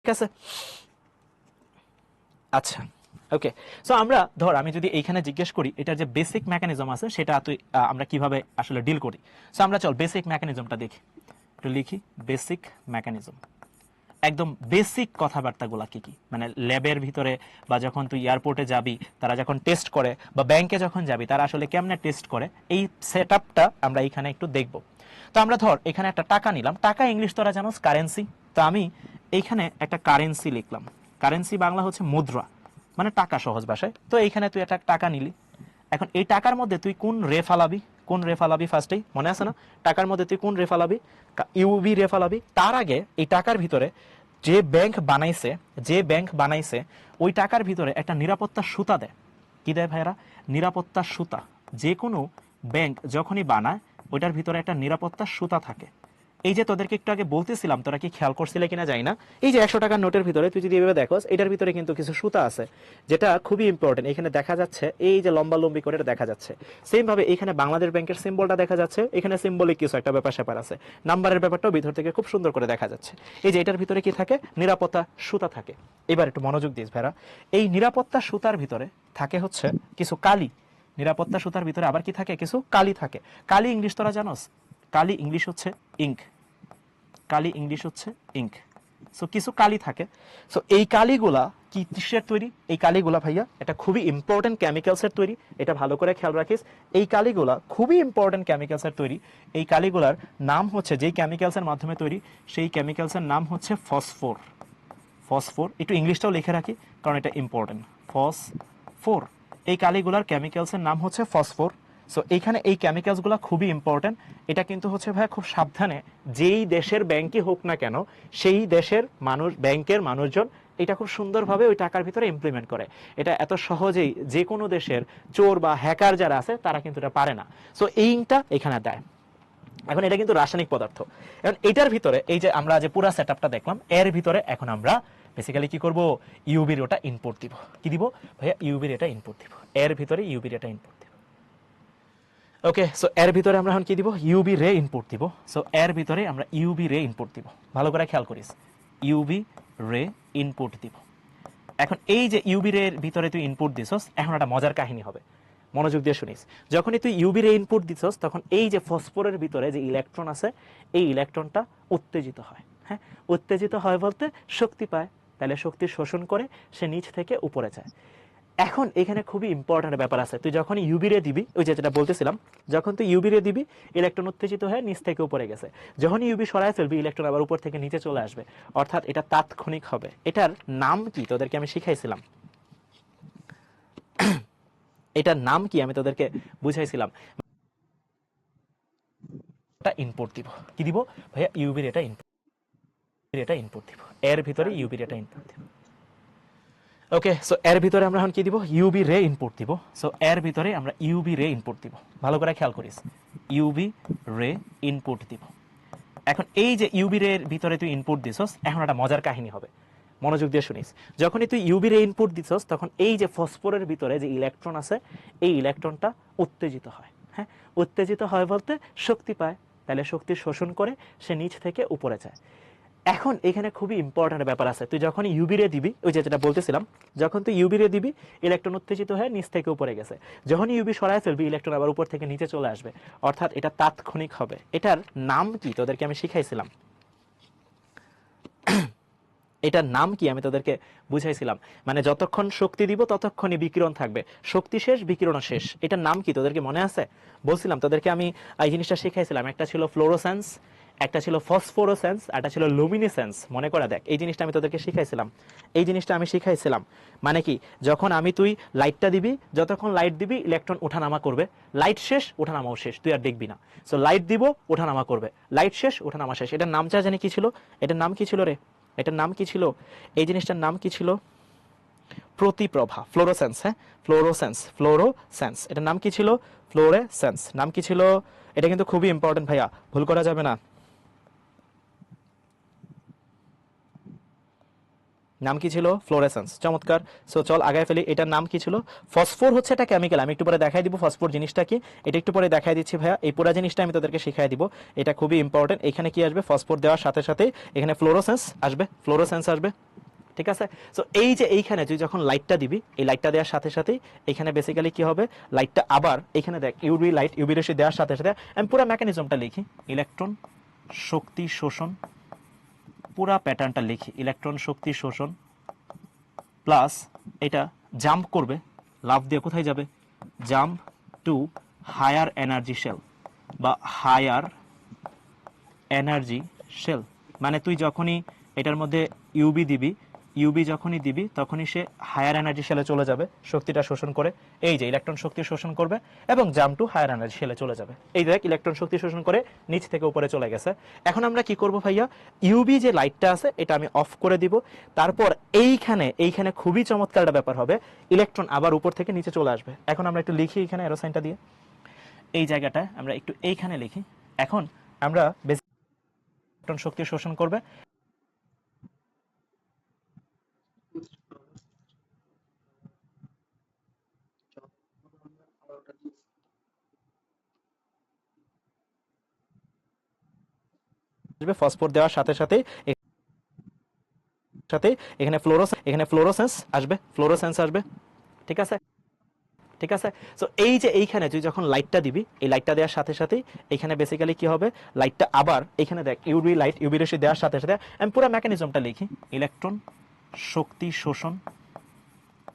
ঠিক আছে। আচ্ছা ওকে, সো আমরা ধর আমি যদি এইখানে জিজ্ঞেস করি এটার যে বেসিক মেকানিজম আছে সেটা তুই আমরা কিভাবে আসলে ডিল করি। সো আমরা চল বেসিক মেকানিজমটা দেখি, একটু লিখি বেসিক মেকানিজম। একদম বেসিক কথাবার্তাগুলো কি কি, মানে ল্যাবের ভিতরে বা যখন তুই এয়ারপোর্টে যাবি তারা যখন টেস্ট করে বা ব্যাংকে যখন যাবি তারা আসলে কেমনে টেস্ট করে, এই সেটআপটা আমরা এখানে একটু দেখব। তো আমরা ধর এখানে একটা টাকা নিলাম, টাকা ইংলিশ তোরা জানোস কারেন্সি। তো আমি এইখানে একটা কারেন্সি লিখলাম, কারেন্সি বাংলা হচ্ছে মুদ্রা, মানে টাকা সহজ ভাষায়। তো এইখানে তুই একটা টাকা নিলি, এখন এই টাকার মধ্যে তুই কোন রে ফালাবি, কোন রে ফালাবি ফার্স্টেই মনে আছে না, টাকার মধ্যে তুই কোন রে ফালাবি, ইউবি রে ফালাবি। তার আগে এই টাকার ভিতরে যে ব্যাংক বানাইছে, যে ব্যাংক বানাইছে ওই টাকার ভিতরে একটা নিরাপত্তার সুতা দেয়। কি দেয় ভাইরা? নিরাপত্তার সুতা। যে কোনো ব্যাংক যখনই বানায় ওইটার ভিতরে একটা নিরাপত্তার সুতা থাকে। এই যে তোদেরকে একটু আগে বলতেছিলাম, তোরা কি খেয়াল করছিলে কিনা জানি না, এই যে 100 টাকার নোটের ভিতরে তুই যদি এভাবে দেখোস এটার ভিতরে কিন্তু কিছু সুতা আছে যেটা খুবই ইম্পর্টেন্ট। এখানে দেখা যাচ্ছে এই যে লম্বা লম্বি করে এটা দেখা যাচ্ছে। সেম ভাবে এখানে বাংলাদেশ ব্যাংকের সিম্বলটা দেখা যাচ্ছে, এখানে সিম্বলিক কিছু একটা ব্যাপার স্যাপার আছে, নাম্বারের ব্যাপারটাও ভিতর থেকে খুব সুন্দর করে দেখা যাচ্ছে। এই যে এটার ভিতরে কি থাকে, নিরাপত্তা সুতা থাকে। এবার একটু মনোযোগ দিস ভাইরা, এই নিরাপত্তা সুতার ভিতরে থাকে হচ্ছে কিছু কালি। নিরাপত্তা সুতার ভিতরে আবার কি থাকে, কিছু কালি থাকে। কালি ইংলিশ তোরা জানোস, কালি ইংলিশ হচ্ছে ইঙ্ক, কালি ইংলিশ হচ্ছে ইঙ্ক। সো কিছু কালি থাকে। সো এই কালিগুলা কি কিসের তৈরি? এই কালিগুলা ভাইয়া এটা খুবই ইম্পর্টেন্ট কেমিক্যালসের তৈরি, এটা ভালো করে খেয়াল রাখিস। এই কালিগুলা খুবই ইম্পর্টেন্ট কেমিক্যালসের তৈরি। এই কালিগুলার নাম হচ্ছে, যেই কেমিক্যালসের মাধ্যমে তৈরি সেই কেমিক্যালসের নাম হচ্ছে ফসফোর। ফসফোর, একটু ইংলিশটাও লিখে রাখি কারণ এটা ইম্পর্টেন্ট। ফসফোর, এই কালিগুলার কেমিক্যালসের নাম হচ্ছে ফসফোর। সো এইখানে এই কেমিক্যালসগুলো খুবই ইম্পর্টেন্ট। এটা কিন্তু হচ্ছে ভাই খুব সাবধানে, যেই দেশের ব্যাংকই হোক না কেন সেই দেশের মানুষ, ব্যাংকের মানুষজন এটা খুব সুন্দরভাবে ওই টাকার ভিতরে ইমপ্লিমেন্ট করে। এটা এত সহজেই যে কোনো দেশের চোর বা হ্যাকার যারা আছে তারা কিন্তু এটা পারে না। সো এইটা এখানে দেয়। এখন এটা কিন্তু রাসায়নিক পদার্থ। এখন এটার ভিতরে এই যে আমরা যে পুরো সেটআপটা দেখলাম এর ভিতরে এখন আমরা বেসিক্যালি কি করব, ইউবি রেটা ইনপুট দিব। কি দিব ভাইয়া? ইউবি রেটা ইনপুট দিব, এর ভিতরে ইউবি রেটা ইনপুট দিব। ওকে, সো এর ভিতরে আমরা এখন কি দিব, ইউবি রে ইনপুট দিব। সো এর ভিতরে আমরা ইউবি রে ইনপুট দিব, ভালো করে খেয়াল করিস, ইউবি রে ইনপুট দিব। এখন এই যে ইউবি রে এর ভিতরে তুই ইনপুট দিছস, এখন একটা মজার কাহিনী হবে, মনোযোগ দিয়ে শুনিস। যখনই তুই ইউবি রে ইনপুট দিছস তখন এই যে ফসফোরের ভিতরে যে ইলেকট্রন আছে এই ইলেকট্রনটা উত্তেজিত হয়। হ্যাঁ, উত্তেজিত হয় বলতে শক্তি পায়, তাহলে শক্তি শোষণ করে সে নিচ থেকে উপরে যায়। এখন এখানে খুবই ইম্পর্টেন্ট ব্যাপার আছে, তুই যখন ইউবি রে দিবি, ওই যেটা বলতেছিলাম, যখন তুই ইউবি রে দিবি ইলেকট্রন উত্তেজিত হয়ে নিচ থেকে উপরে গেছে, যখন ইউবি সরায় ফেলবি ইলেকট্রন আবার উপর থেকে নিচে চলে আসবে, অর্থাৎ এটা তাৎক্ষণিক হবে। এটার নাম কি তোদেরকে আমি শিখাইছিলাম, এটার নাম কি আমি তোদেরকে বুঝাইছিলাম। এটা ইনপুট দিব, কি দিব ভাইয়া? ইউবি রেটা ইনপুট, রেটা ইনপুট দিব, এর ভিতরে ইউবি রেটা ইনপুট দিব। ওকে, সো এর ভিতরে আমরা এখন কি দিব, ইউবি রে ইনপুট দিব। সো এর ভিতরে আমরা ইউবি রে ইনপুট দিব, ভালো করে খেয়াল করিস, ইউবি রে ইনপুট দিব। এখন এই যে ইউবি রে এর ভিতরে তুই ইনপুট দিছস, এখন একটা মজার কাহিনী হবে, মনোযোগ দিয়ে শুনিস। যখনই তুই ইউবি রে ইনপুট দিছস তখন এই যে ফসফোরের ভিতরে যে ইলেকট্রন আছে এই ইলেকট্রনটা উত্তেজিত হয়। হ্যাঁ, উত্তেজিত হয় বলতে শক্তি পায়, তাহলে শক্তি শোষণ করে সে নিচ থেকে উপরে যায়। এখন এখানে খুবই ইম্পর্টেন্ট ব্যাপার আছে, তুই যখন ইউবি রে দিবি, ওই যেটা বলতেছিলাম, যখন তুই ইউবি রে দিবি ইলেকট্রন উত্তেজিত হয়ে নিচ থেকে উপরে গেছে, যখন ইউবি সরায় ফেলবি ইলেকট্রন আবার উপর থেকে নিচে চলে আসবে, অর্থাৎ এটা তাৎক্ষণিক হবে। এটার নাম কি তোদেরকে আমি শিখাইছিলাম, এটার নাম কি আমি তোদেরকে বুঝাইছিলাম, মানে যতক্ষণ শক্তি দিব ততক্ষণই বিকিরণ থাকবে, শক্তি শেষ বিকিরণ শেষ। এটার নাম কি তোদেরকে মনে আছে? বলছিলাম তোদেরকে আমি এই জিনিসটা শিখাইছিলাম, একটা ছিল ফ্লোরোসেন্স, একটা ছিল ফসফোরোসেন্স, একটা ছিল লুমিনেসেন্স। মনে করে দেখ, এই জিনিসটা আমি তোদেরকে শিখাইছিলাম, এই জিনিসটা আমি শিখাইছিলাম। মানে কি, যখন আমি তুই লাইটটা দিবি, যতক্ষণ লাইট দিবি ইলেকট্রন ওঠানামা করবে, লাইট শেষ ওঠানামাও শেষ, তুই আর দেখবি না। সো লাইট দিব ওঠানামা করবে, লাইট শেষ ওঠানামা শেষ। এটার নামটা জানি কি ছিল, এটার নাম কি ছিল রে, এটার নাম কি ছিল, এই জিনিসটার নাম কি ছিল? প্রতিপ্রভা, ফ্লোরোসেন্স। হ্যাঁ, ফ্লোরোসেন্স, ফ্লোরোসেন্স, এটার নাম কি ছিল? ফ্লোরেসেন্স, নাম কি ছিল? এটা কিন্তু খুবই ইম্পর্টেন্ট ভাইয়া, ভুল করা যাবে না। নাম কি ছিল? ফ্লোরেসেন্স, চমৎকার। সো চল আগায় ফেলি, এটার নাম কি ছিল? ফসফোর হচ্ছে একটা কেমিক্যাল, আমি একটু পরে দেখাই দিব ফসফোর জিনিসটা কি, এটা একটু পরে দেখাই দিচ্ছি ভাইয়া। এই পুরো জিনিসটা আমি তোদেরকে শিখাই দিব, এটা খুবই ইম্পর্টেন্ট। এখানে কি আসবে, ফসফোর দেওয়ার সাথে সাথে এখানে ফ্লোরোসেন্স আসবে, ফ্লোরোসেন্স আসবে। ঠিক আছে। সো এই যে এইখানে তুই যখন লাইটটা দিবি, এই লাইটটা দেওয়ার সাথে সাথেই এখানে বেসিক্যালি কি হবে, লাইটটা আবার এখানে দেখ ইউভি লাইট, ইউভি রশ্মি দেওয়ার সাথে সাথে আমি পুরো মেকানিজমটা লিখি, ইলেকট্রন শক্তি শোষণ, পুরা প্যাটার্নটা লিখি, ইলেকট্রন শক্তি শোষণ প্লাস এটা জাম্প করবে, লাফ দিয়ে কোথায় যাবে, jump to higher energy shell বা হায়ার এনার্জি শেল। মানে তুই যখনই এটার মধ্যে ইউবি দিবি, ইউবি যখনই দিবি তখনই সে হায়ার এনার্জি শেলে চলে যাবে শক্তিটা শোষণ করে, এই যে ইলেকট্রন শক্তি শোষণ করবে এবং জাম্প টু হায়ার এনার্জি শেলে চলে যাবে। এই দেখ ইলেকট্রন শক্তি শোষণ করে নিচ থেকে উপরে চলে গেছে। এখন আমরা কি করব ভাইয়া, ইউবি যে লাইটটা আছে এটা আমি অফ করে দিব, তারপর এইখানে খুবই চমৎকার একটা ব্যাপার হবে, ইলেকট্রন আবার উপর থেকে নিচে চলে আসবে। এখন আমরা একটু লিখি এখানে এরো সাইনটা দিয়ে, এই জায়গাটা আমরা একটু এইখানে লিখি। এখন আমরা ইলেকট্রন শক্তি শোষণ করবে, ফসফর দেওয়ার সাথে সাথে এখানে ফ্লোরোসেন্স আসবে, ঠিক আছে। ঠিক আছে। সো এই যে এইখানে তুই যখন লাইটটা দিবি, এই লাইটটা দেওয়ার সাথে সাথেই এখানে বেসিক্যালি কি হবে, লাইটটা আবার এখানে দেখ ইউভি লাইট, ইউভি রশ্মি দেওয়ার সাথে সাথে আমি পুরো মেকানিজমটা লিখি, ইলেকট্রন শক্তি শোষণ,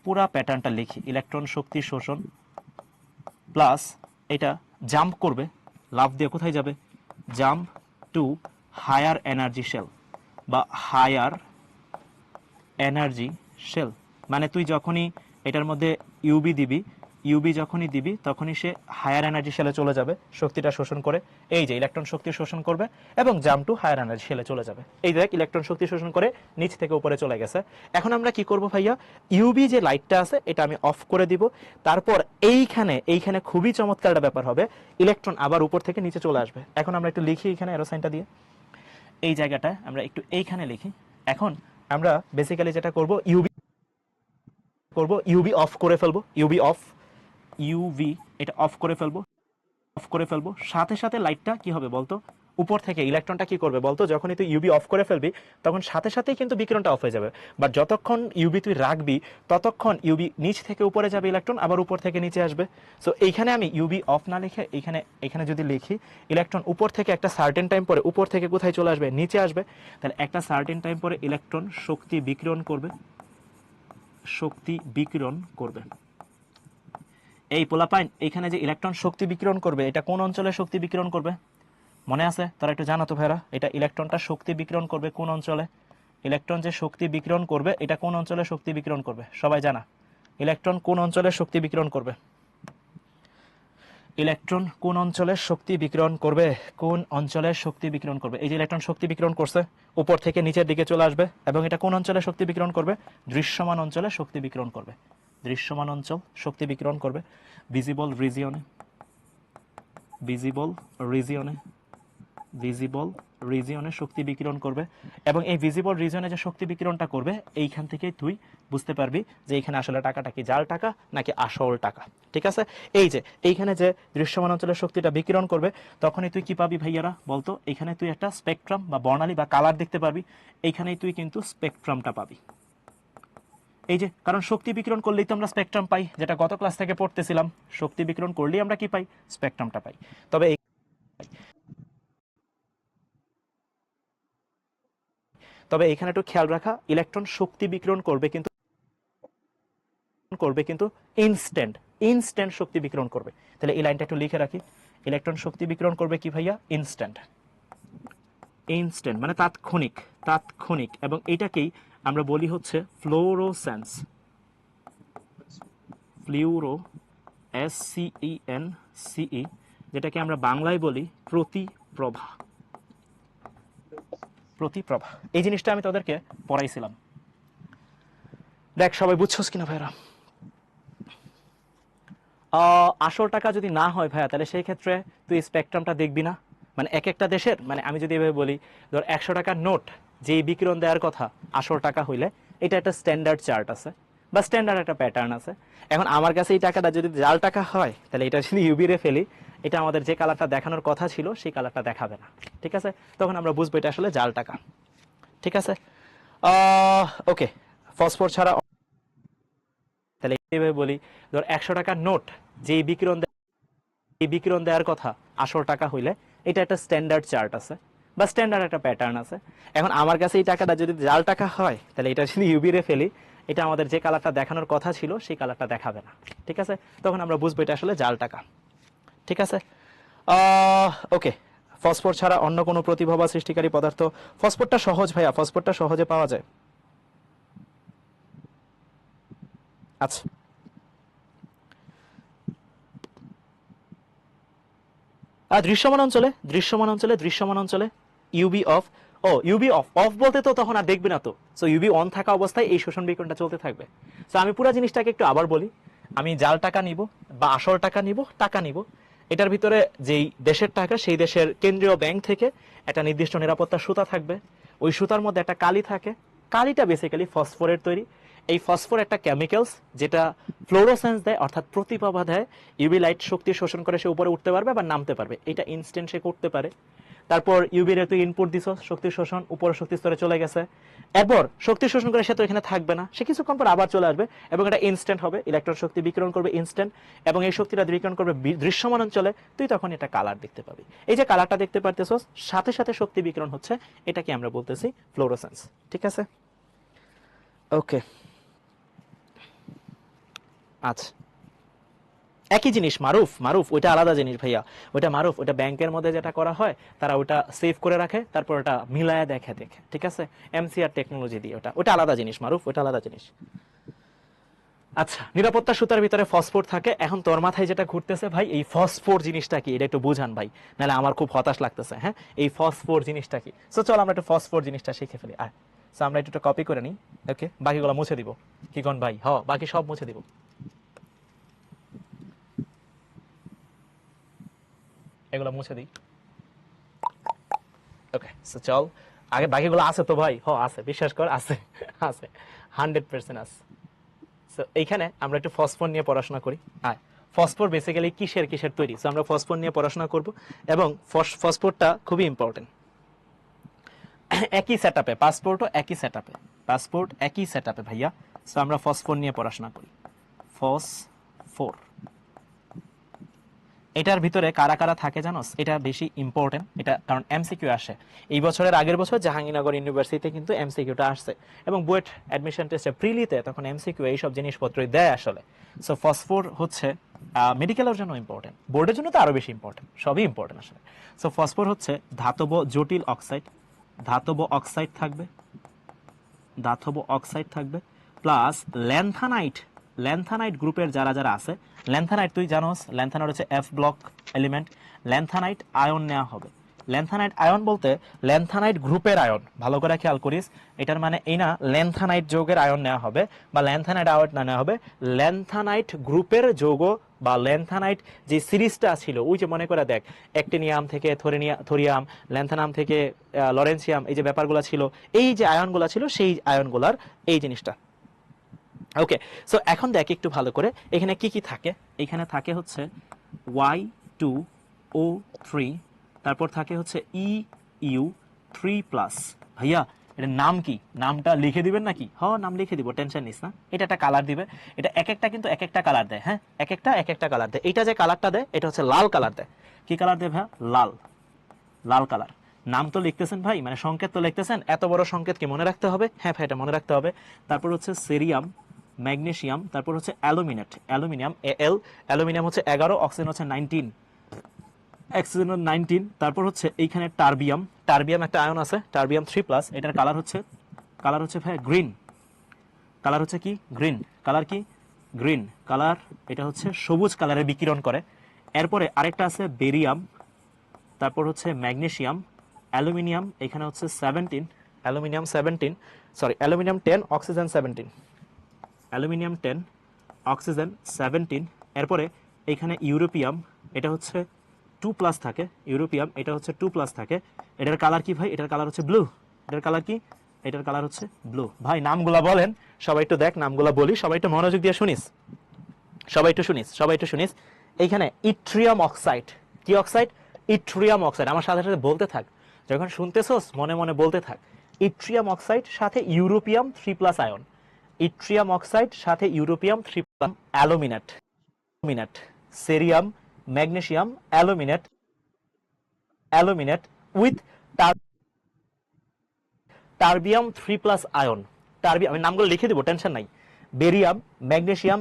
পুরা প্যাটার্নটা লিখি, ইলেকট্রন শক্তি শোষণ প্লাস এটা জাম্প করবে, লাফ দিয়ে কোথায় যাবে, jump to higher energy shell বা হায়ার এনার্জি শেল। মানে তুই যখনই এটার মধ্যে ইউবি দিবি, ইউবি যখনই দিবি তখনই সে হায়ার এনার্জি শেলে চলে যাবে শক্তিটা শোষণ করে, এই যে ইলেকট্রন শক্তি শোষণ করবে এবং জাম্প টু হায়ার এনার্জি শেলে চলে যাবে। এই দেখ ইলেকট্রন শক্তি শোষণ করে নিচ থেকে উপরে চলে গেছে। এখন আমরা কি করব ভাইয়া, ইউবি যে লাইটটা আছে এটা আমি অফ করে দিব, তারপর এইখানে খুবই চমৎকার একটা ব্যাপার হবে, ইলেকট্রন আবার উপর থেকে নিচে চলে আসবে। এখন আমরা একটু লিখি এখানে এরো সাইনটা দিয়ে, এই জায়গাটা আমরা একটু এইখানে লিখি। এখন আমরা বেসিক্যালি যেটা করব, ইউবি অফ করে ফেলবো, ইউভি এটা অফ করে ফেলবো, সাথে সাথে লাইটটা কি হবে বলতো, উপর থেকে ইলেকট্রনটা কি করবে বলতো, যখনই তুই ইউবি অফ করে ফেলবি তখন সাথে সাথেই কিন্তু বিকিরণটা অফ হয়ে যাবে, বাট যতক্ষণ ইউবি তুই রাখবি ততক্ষণ ইউবি নিচ থেকে উপরে যাবে, ইলেকট্রন আবার উপর থেকে নিচে আসবে। সো এইখানে আমি ইউবি অফ না লিখে এখানে যদি লিখি, ইলেকট্রন উপর থেকে একটা সার্টেন টাইম পরে উপর থেকে কোথায় চলে আসবে, নিচে আসবে, তাহলে একটা সার্টেন টাইম পরে ইলেকট্রন শক্তি বিকিরণ করবে। এই পোলাপাইন এখানে যে ইলেকট্রন শক্তি বিকিরণ করবে, এটা কোন অঞ্চলে শক্তি বিকিরণ করবে মনে আছে? তারা একটু জানো তো ভাইরা, এটা ইলেকট্রনটা শক্তি বিকিরণ করবে কোন অঞ্চলে? ইলেকট্রন যে শক্তি বিকিরণ করবে এটা কোন অঞ্চলে শক্তি বিকিরণ করবে সবাই জানা? ইলেকট্রন কোন অঞ্চলে শক্তি বিকিরণ করবে? ইলেকট্রন কোন অঞ্চলে শক্তি বিকিরণ করবে? কোন অঞ্চলে শক্তি বিকিরণ করবে? এই যে ইলেকট্রন শক্তি বিকিরণ করছে, উপর থেকে নিচের দিকে চলে আসবে এবং এটা কোন অঞ্চলে শক্তি বিকিরণ করবে? দৃশ্যমান অঞ্চলে শক্তি বিকিরণ করবে। দৃশ্যমান অঞ্চল শক্তি বিকিরণ করবে, ভিজিবল রিজিয়নে শক্তি বিকিরণ করবে। এবং এই ভিজিবল রিজিয়নে যে শক্তি বিকিরণটা করবে, এইখান থেকে তুই বুঝতে পারবি যে এইখানে আসলে টাকাটা কি জাল টাকা নাকি আসল টাকা। ঠিক আছে। এই যে এইখানে যে দৃশ্যমান অঞ্চলের শক্তিটা বিকিরণ করবে, তখনই তুই কি পাবি ভাইয়ারা বলতো? এখানে তুই একটা স্পেকট্রাম বা বর্ণালী বা কালার দেখতে পারবি, এইখানেই তুই কিন্তু স্পেকট্রামটা পাবি। এই যে কারণ শক্তি বিকিরণ করলেই তো আমরা স্পেকট্রাম পাই, যেটা গত ক্লাস থেকে পড়তেছিলাম, শক্তি বিকিরণ করলেই আমরা কি পাই? স্পেকট্রামটা পাই। তবে এখানে একটু খেয়াল রাখা, ইলেকট্রন শক্তি বিকিরণ করবে কিন্তু ইনস্ট্যান্ট শক্তি বিকিরণ করবে। তাহলে এই লাইনটা একটু লিখে রাখি, ইলেকট্রন শক্তি বিকিরণ করবে কি ভাইয়া? ইনস্ট্যান্ট মানে তাৎক্ষণিক এবং এটাকেই আমরা বলি হচ্ছে ফ্লোরোসেন্স, SCENCE, যেটাকে আমরা বাংলায় বলি প্রতিপ্রভা। এই জিনিসটা আমি তোদেরকে পড়াইছিলাম, দেখ সবাই বুঝছস কিনা ভাইরা? আসল টাকা যদি না হয় ভাইয়া, তাহলে সেই ক্ষেত্রে তুই স্পেকট্রামটা দেখবি না। মানে এক একটা দেশের, মানে আমি যদি এভাবে বলি, ধর 100 টাকার নোট যে বিকিরণ দেওয়ার কথা আসল টাকা হইলে, এটা একটা স্ট্যান্ডার্ড চার্ট আছে বা স্ট্যান্ডার্ড একটা প্যাটার্ন আছে। এখন আমার কাছে এই টাকাটা যদি জাল টাকা হয়, তাহলে এটা যদি ইউবিরে ফেলি, এটা আমাদের যে কালারটা দেখানোর কথা ছিল সেই কালারটা দেখাবে না। ঠিক আছে, তখন আমরা বুঝবো এটা আসলে জাল টাকা। ঠিক আছে, ওকে। ফসফর ছাড়া, তাহলে এইভাবে বলি, ধর 100 টাকার নোট যে বিকিরণ দেওয়ার কথা আসল টাকা হইলে, এটা একটা স্ট্যান্ডার্ড চার্ট আছে বা স্ট্যান্ডার্ড একটা প্যাটার্ন আছে। এখন আমার কাছে এই টাকাটা যদি জাল টাকা হয়, তাহলে এটা যদি ইউভি রে ফেলি, এটা আমাদের যে কালারটা দেখানোর কথা ছিল সেই কালারটা দেখাবে না, ঠিক আছে? তখন আমরা বুঝবো এটা আসলে জাল টাকা, ঠিক আছে? ওকে, ফসফর ছাড়া অন্য কোনো প্রতিভা বা সৃষ্টিকারী পদার্থ, ফসফরটা সহজ ভাইয়া, ফসফরটা সহজে পাওয়া যায়। আচ্ছা, দৃশ্যমান অঞ্চলে UV of, O UV of, of বলতে তো তখন আর দেখবি না তো, সো ইউবি অন থাকা অবস্থায় এই শোষণ বিকিরণটা চলতে থাকবে। সো আমি পুরো জিনিসটাকে একটু আবার বলি, আমি জাল টাকা নিব বা আসল টাকা নিব, এটার ভিতরে যেই দেশের টাকা, সেই দেশের কেন্দ্রীয় ব্যাংক থেকে একটা নির্দিষ্ট নিরাপত্তা সুতা থাকবে, ওই সুতার মধ্যে একটা কালি থাকে, কালিটা বেসিক্যালি ফসফরের তৈরি। এই ফসফর একটা কেমিক্যালস যেটা ফ্লোরোসেন্স দেয়, অর্থাৎ প্রতিপ্রভা দেয়, ইউভি লাইট শক্তি শোষণ করে সে উপরে উঠতে পারবে বা নামতে পারবে, এটা ইনস্ট্যান্ট সে করতে পারে। তারপর ইউভি রে তুই ইনপুট দিছ, শক্তি শোষণ উপর শক্তি স্তরে চলে গেছে, এরপর শক্তি শোষণ করে সে তো এখানে থাকবে না, সে কিছুক্ষণ পর আবার চলে আসবে এবং এটা ইনস্ট্যান্ট হবে, ইলেকট্রন শক্তি বিকিরণ করবে ইনস্ট্যান্ট, এবং এই শক্তিটা বিকিরণ করবে দৃশ্যমান অঞ্চলে, তুই তখন এটা কালার দেখতে পাবি। এই যে কালারটা দেখতে পারতেছস, সাথে সাথে শক্তি বিকিরণ হচ্ছে, এটাকে আমরা বলতেছি ফ্লোরোসেন্স, ঠিক আছে? ওকে, আচ্ছা, একই জিনিস, মারুফ ওইটা আলাদা জিনিস ভাইয়া, ওইটা মারুফ, ওইটা ব্যাংকের মধ্যে যেটা করা হয়, তারা ওটা সেভ করে রাখে, তারপর ওটা মিলায়া দেখে, ঠিক আছে? এমসিআর টেকনোলজি দিয়ে, ওটা আলাদা জিনিস, মারুফ ওইটা আলাদা জিনিস। আচ্ছা, নিরাপত্তা সুতার ভিতরে ফসফর থাকে। এখন তোর মাথায় যেটা ঘুরতেছে, ভাই এই ফসফর জিনিসটা কি, এটা একটু বুঝান ভাই, নাহলে আমার খুব হতাশ লাগতেছে। হ্যাঁ, এই ফসফর জিনিসটা কি? সো চল আমরা একটু ফসফর জিনিসটা শিখে ফেলি। আর সো আমরা একটু কপি করে নিই, ওকে, বাকিগুলো মুছে দিব। কি কোন ভাই? বাকি সব মুছে দিব। এগুলো মুছে দিই, ওকে। সো চল, আগে বাকিগুলো আছে তো ভাই? আছে, বিশ্বাস কর, আছে, আছে, 100% আছে। সো এইখানে আমরা একটু ফসফর নিয়ে পড়াশোনা করি। ফসফর বেসিক্যালি কিসের তৈরি, সো আমরা ফসফর নিয়ে পড়াশোনা করব, এবং ফসফরটা খুবই ইম্পর্টেন্ট। একই সেটআপে পাসপোর্ট একই সেটআপে ভাইয়া। সো আমরা ফসফর নিয়ে পড়াশোনা করি। ফসফর, এটার ভিতরে কারা কারা থাকে জানোস? এটা বেশি ইম্পর্টেন্ট, এটা কারণ এমসিকিউ আসে। এই বছরের আগের বছর জাহাঙ্গীরনগর ইউনিভার্সিটিতে কিন্তু এমসিকিউটা আসছে, এবং বুয়েট অ্যাডমিশন টেস্টে প্রিলিতে তখন এমসিকিউ এইসব জিনিসপত্রই দেয় আসলে। সো ফসফর হচ্ছে মেডিকেলের জন্য ইম্পর্টেন্ট, বোর্ডের জন্য তো আরো বেশি ইম্পর্টেন্ট, সবই ইম্পর্টেন্ট আসলে। সো ফসফর হচ্ছে ধাতব জটিল অক্সাইড, ধাতব অক্সাইড থাকবে, প্লাস ল্যান্থানাইট গ্রুপের যারা যারা আছে। ল্যান্থানাইট তুই জানোস, ল্যান্থানাইট হচ্ছে F block element. Lanthanide ion নেওয়া হবে। ল্যান্থানাইট আয়ন বলতে ল্যান্থানাইট গ্রুপের আয়ন, ভালো করে খেয়াল করিস, এটার মানে এই না ল্যান্থানাইট যৌগের আয়ন নেওয়া হবে বা ল্যান্থানাইট আয়ন না নেওয়া হবে, ল্যান্থানাইট গ্রুপের যৌগ বা ল্যান্থানাইট যে সিরিজটা ছিল, ওই যে মনে করে দেখ, অ্যাক্টিনিয়াম থেকে থোরিয়াম, ল্যান্থানাম থেকে লরেন্সিয়াম, এই যে ব্যাপারগুলো ছিল, এই যে আয়নগুলো ছিল, সেই আয়নগুলার এই জিনিসটা। ওকে, সো এখন দেখ একটু ভালো করে, এখানে কি কি থাকে। এখানে থাকে হচ্ছে Y2O3, তারপর থাকে হচ্ছে EU3+। ভাইয়া এটার নাম কি? নামটা লিখে দিবেন নাকি? নাম লিখে দিব, টেনশন নিস না। এটা একটা কালার দিবে, এটা এক একটা কালার দেয়। হ্যাঁ, এক একটা কালার দেয়। এটা যে কালারটা দেয়, এটা হচ্ছে লাল কালার দেয়। কি কালার দেয় ভাইয়া? লাল কালার। নাম তো লিখতেছেন ভাই, মানে সংকেত তো লিখতেছেন, এত বড় সংকেত কি মনে রাখতে হবে? হ্যাঁ ভাই, এটা মনে রাখতে হবে। তারপর হচ্ছে সেরিয়াম, ম্যাগনেসিয়াম, তারপর হচ্ছে অ্যালুমিনিয়াম, অ্যালুমিনিয়াম হচ্ছে 11, অক্সিজেন হচ্ছে 19, তারপর হচ্ছে এইখানে টারবিয়াম একটা আয়ন আছে, টারবিয়াম 3+, এটার কালার হচ্ছে ভাই গ্রিন। কালার হচ্ছে কি? গ্রিন কালার, এটা হচ্ছে সবুজ কালারে বিকিরণ করে। এরপরে আরেকটা আছে বেরিয়াম, তারপর হচ্ছে ম্যাগনেসিয়াম, অ্যালুমিনিয়াম, এখানে হচ্ছে 17, অ্যালুমিনিয়াম 10, অক্সিজেন 17, এরপরে এখানে ইউরোপিয়াম, এটা হচ্ছে 2+ থাকে, এটা হচ্ছে 2+ থাকে। এটার কালার কি ভাই? এটার কালার হচ্ছে ব্লু। এটার কালার কি? এটার কালার হচ্ছে ব্লু। ভাই নামগুলা বলেন, সবাই একটু দেখ, নামগুলা বলি, সবাই একটু মনোযোগ দিয়ে শুনিস, সবাই একটু শুনিস। এইখানে ইট্রিয়াম অক্সাইড, কি অক্সাইড? Yttrium oxide. আমার সাথে সাথে বলতে থাক, যখন শুনতেছস মনে মনে বলতে থাক। ইট্রিয়াম অক্সাইড, সাথে ইউরোপিয়াম 3+ আয়ন। ইট্রিয়াম অক্সাইড সাথে europium 3 aluminate, cerium magnesium aluminate with terbium 3+ ion. Terbium আমি নামগুলো লিখে দেবো, টেনশন নাই। Barium magnesium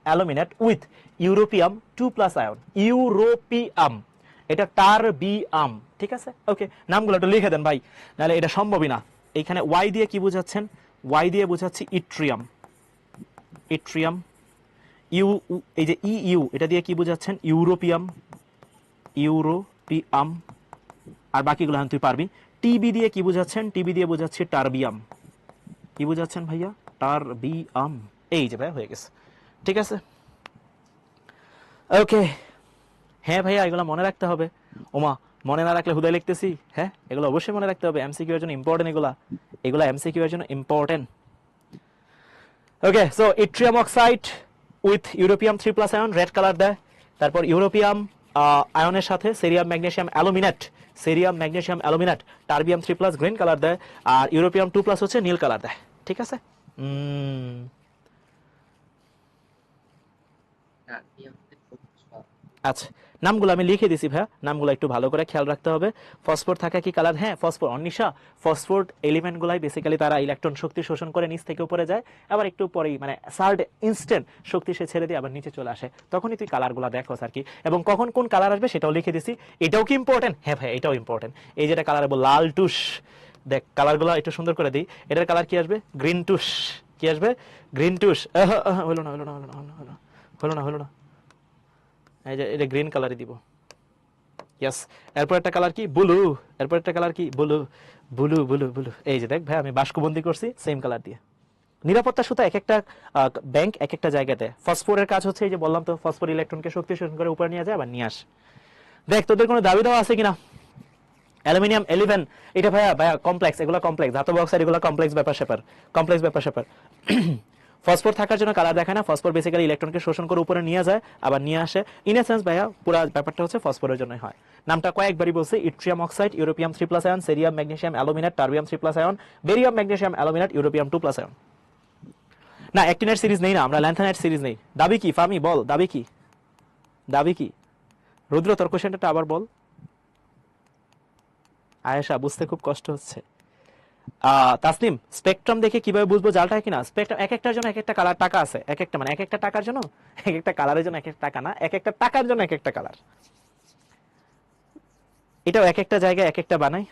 aluminate with europium 2+ ion. Europium, এটা টারবিয়াম, ঠিক আছে? ওকে, নামগুলো একটু লিখে দেন ভাই, নাহলে এটা সম্ভবই না। এইখানে ওয়াই দিয়ে কি বোঝাচ্ছেন? ওয়াই দিয়ে বোঝাচ্ছি ইট্রিয়াম। ইউ, এই যে ইউ, এটা দিয়ে কি বোঝাচ্ছেন? ইউরোপিয়াম। আর বাকিগুলো তুই পারবি। টিবি দিয়ে কি বোঝাচ্ছেন? টিবি দিয়ে বোঝাচ্ছে টারবিয়াম। কি বোঝাচ্ছেন ভাইয়া? টারবিয়াম। এই যে ভাই হয়ে গেছে, ঠিক আছে? ওকে, হ্যাঁ ভাইয়া এগুলো মনে রাখতে হবে। ওমা, মনে না রাখলে হুদায় লিখতেছি। হ্যাঁ, এগুলো অবশ্যই মনে রাখতে হবে, এমসিকিউ এর জন্য ইম্পর্টেন্ট। এগুলা এমসিকিউ এর জন্য important. Okay, so yttrium oxide with europium 3+ ion, red colour দেয়। তারপর ইউরোপিয়াম আয়নের সাথে cerium magnesium aluminate, terbium 3+ green colour দেয়। আর ইউরোপিয়াম 2+ হচ্ছে নীল কালার দেয়, ঠিক আছে? আচ্ছা, নামগুলো আমি লিখে দিছি ভাইয়া, নামগুলো একটু ভালো করে খেয়াল রাখতে হবে। ফসফোর থাকা কি কালার? হ্যাঁ, ফসফোর। অনিশা, ফসফোর এলিমেন্টগুলাই বেসিক্যালি তারা ইলেকট্রন শক্তি শোষণ করে নিচ থেকে উপরে যায়, আবার একটু পরেই মানে সার্ড ইনস্ট্যান্ট শক্তি সে ছেড়ে দিয়ে আবার নিচে চলে আসে। তখনই তুই কালারগুলো দেখো আর কি, এবং কখন কোন কালার আসবে সেটাও লিখে দিছি। এটাও কি ইম্পর্টেন্ট? হ্যাঁ ভাই, এটাও ইম্পর্টেন্ট। এই যেটা কালার বল, লাল টুস, দেখ কালারগুলো একটু সুন্দর করে দিই। এটার কালার কি আসবে? গ্রিন টুস। কি আসবে? গ্রিন টুস। হলো না। এই যে এটা গ্রিন কালারই দিব। ইয়েস। এরপর একটা কালার কি? ব্লু। ব্লু। এই যে দেখ ভাই, আমি বাষ্পবন্দী করছি সেম কালার দিয়ে। নিরাপত্তা সুতা এক একটা ব্যাংক এক একটা জায়গাতে। ফসফোরের কাজ হচ্ছে এই যে বললাম তো, ফসফোর ইলেকট্রনকে শক্তি শোষণ করে উপরে নিয়ে যায় আবার নিয়ে আসে। দেখ তোদের কোনো দাবি দেওয়া আছে কিনা? অ্যালুমিনিয়াম 11, এটা ভাইয়া কমপ্লেক্স, এগুলো কমপ্লেক্স। ধাতব অক্সাইড এগুলো কমপ্লেক্স ব্যাপার স্যাপার। ফসফোর থাকার জন্য কালার দেখায় না। ফসফোর বেসিক্যালি ইলেকট্রনকে শোষণ করে উপরে নিয়ে যায় আবার নিয়ে আসে। ইন এ সেন্স ভাইয়া পুরো ব্যাপারটা হচ্ছে ফসফোরের জন্যই হয়। নামটা কয়েকবারই বলছি, yttrium oxide, europium 3+ ion, cerium magnesium aluminate, terbium 3+ ion, barium magnesium aluminate, europium 2+ ion. না, অ্যাক্টিনাইট সিরিজ নেই না আমরা, ল্যান্থানাইট সিরিজ নেই। দাবি কি ফামি? বল দাবি কি? রুদ্র, তোর কোশ্চেনটা আবার বল। আয়েশা, বুঝতে খুব কষ্ট হচ্ছে। তাসনিম, স্পেকট্রাম দেখে কিভাবে বুঝবো জালটা কিনা? স্পেকট্রাম এক একটার জন্য এক একটা কালার টাকা আছে। এক একটা মানে এক একটা টাকার জন্য এক একটা কালারের জন্য এক একটা টাকা না, এক একটা টাকার জন্য এক একটা কালার। এটাও এক একটা জায়গায় এক একটা বানাই।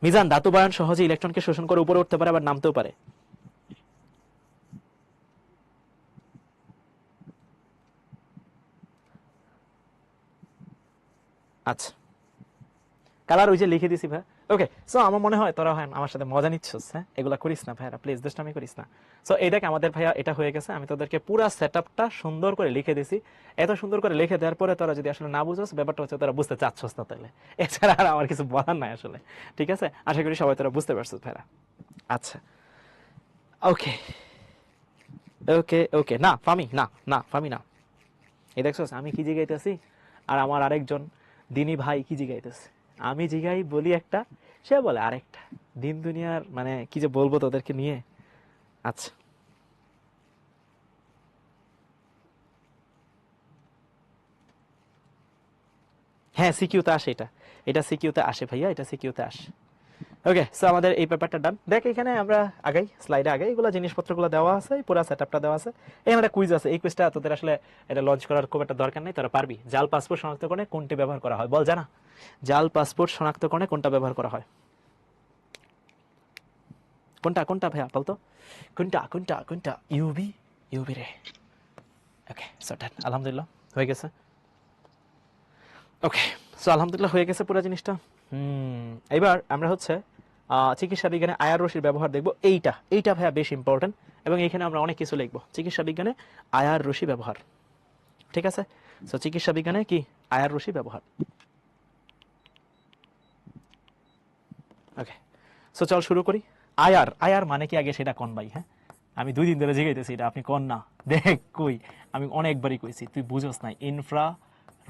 মিজান, ধাতু বায়ন সহজে ইলেকট্রনকে শোষণ করে উপরে উঠতে পারে আবার নামতেও পারে। আচ্ছা, কালার ওই যে লিখে দিছি ভাই। ওকে, সো আমার মনে হয় তোরা হয় আমার সাথে মজা নিচ্ছিস। হ্যাঁ, এগুলা করিস না ভাইরা, প্লিজ দুষ্টামি করিস না। সো এই দেখ আমাদের ভাইয়া এটা হয়ে গেছে। আমি তোদেরকে পুরা সেটআপটা সুন্দর করে লিখে দিছি। এত সুন্দর করে লিখে দেওয়ার পরে তোরা যদি আসলে না বুঝোস, ব্যাপারটা হচ্ছে তোরা বুঝতে চাচ্ছস না, তাহলে এছাড়া আর আমার কিছু বলার নাই আসলে। ঠিক আছে, আশা করি সবাই তোরা বুঝতে পারছিস ভাইরা। আচ্ছা, ওকে না ফামি, না। এই দেখছস আমি কি জিগাইতেছি, আর আমার আরেকজন দিনী ভাই কি জিগাইতেছে। আমি জিগাই বলি একটা, সে বলে আরেকটা। দিন দুনিয়ার মানে কি যে বলবো তোদেরকে নিয়ে। আচ্ছা, হ্যাঁ সিকিউতে আসে এটা সিকিউতে আসে ভাইয়া, এটা সিকিউতে আসে। ওকে, সো আমাদের এই পেপারটা ডান। দেখ এখানে আমরা আগাই, স্লাইডে আগাই, এগুলো জিনিসপত্রগুলো দেওয়া আছে, পুরো সেটআপটা দেওয়া আছে। এই একটা কুইজ আছে, এই কুইজটা তোদের আসলে এটা লঞ্চ করার খুব একটা দরকার নেই, তোরা পারবি। জাল পাসপোর্ট শনাক্তকরণে কোনটি ব্যবহার করা হয়? বল জানা। জাল পাসপোর্ট শনাক্তকরণে কোনটা ব্যবহার করা হয়? কোনটা ভাইয়া বলতো? কোনটা? ইউবি রে। ওকে, সো ডান, আলহামদুলিল্লাহ হয়ে গেছে। ওকে, সো আলহামদুলিল্লাহ হয়ে গেছে পুরো জিনিসটা। এবার আমরা হচ্ছে চিকিৎসা বিজ্ঞানে আয়ার রশ্মির ব্যবহার দেখব। এইটা ভাইয়া বেশ ইম্পর্টেন্ট, এবং এইখানে আমরা অনেক কিছু লিখবো। চিকিৎসা বিজ্ঞানে আয়ার রশ্মি ব্যবহার, ঠিক আছে? সো চিকিৎসা বিজ্ঞানে কি আয়ার রশ্মি ব্যবহার। ওকে, সো চল শুরু করি। আয়ার মানে কি আগে সেটা কোন ভাই? হ্যাঁ, আমি 2 দিন ধরে জিগাইতেছি এটা, আপনি কোন না? দেখ কই, আমি অনেকবারই কইছি, তুই বুঝোস না। ইনফ্রা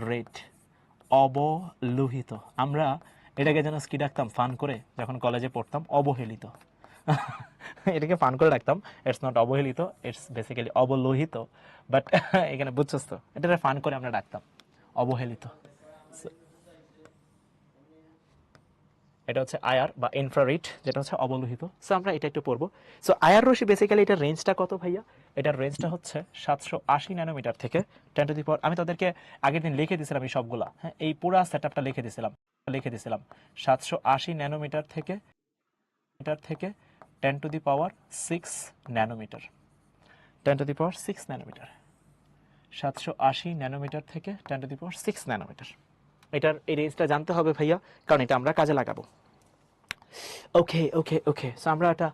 রেড, অবলোহিত। আমরা এটাকে যেন কি ডাকতাম ফান করে যখন কলেজে পড়তাম, অবহেলিত। এটাকে ফান করে রাখতাম, ইটস নট অবহেলিত, ইটস বেসিক্যালি অবলোহিত, বাট এখানে বুঝছস তো, এটা ফান করে আমরা ডাকতাম অবহেলিত। So, এটা হচ্ছে আয়ার বা ইনফ্রারেড, যেটা হচ্ছে অবলোহিত। সো আমরা এটা একটু পড়বো। সো আয়ার রশ্মি বেসিক্যালি এটার রেঞ্জটা কত ভাইয়া? এটার রেঞ্জটা হচ্ছে 780 ন্যানোমিটার থেকে 10 টু দি পাওয়ার, আমি তাদেরকে আগের দিন লিখে দিয়েছিলাম এই সবগুলা, হ্যাঁ এই পুরা সেটআপটা লিখে দিয়েছিলাম 780 ন্যানোমিটার থেকে 10 to the power 6 nanometre, 10 to the power 6 nanometre, 780 nanometre থেকে 10 টু দি পাওয়ার 6 ন্যানোমিটার। এটার এই রেঞ্জটা জানতে হবে ভাইয়া, কারণ এটা আমরা কাজে লাগাবো। ওকে ওকে ওকে, সো আমরা এটা